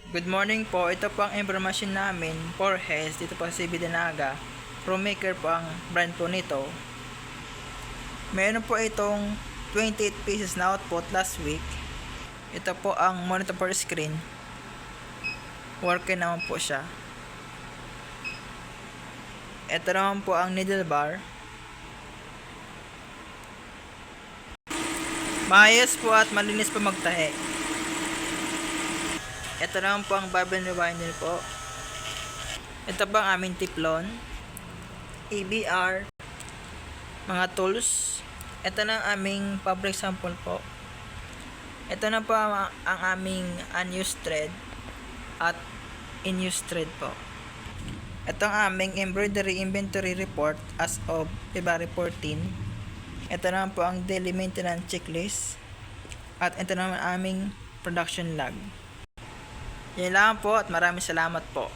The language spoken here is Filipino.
Good morning po. Ito po ang impormasyon namin for Hess dito po sa CB Dinaga. ProMaker po ang brand po nito. Meron po itong 28 pieces na output last week. Ito po ang monitor for screen. Working naman po siya. Ito naman po ang needle bar. Maayos po at malinis po magtahi. Ito naman po ang bobbin rewinder po. Ito po ang aming tiplon, ABR, mga tools. Ito na ang aming fabric sample po. Ito na po ang aming unused thread at in-used thread po. Ito ang aming embroidery inventory report as of February 14. Ito naman po ang daily maintenance checklist. At ito naman ang aming production log. Yan lang po at maraming salamat po.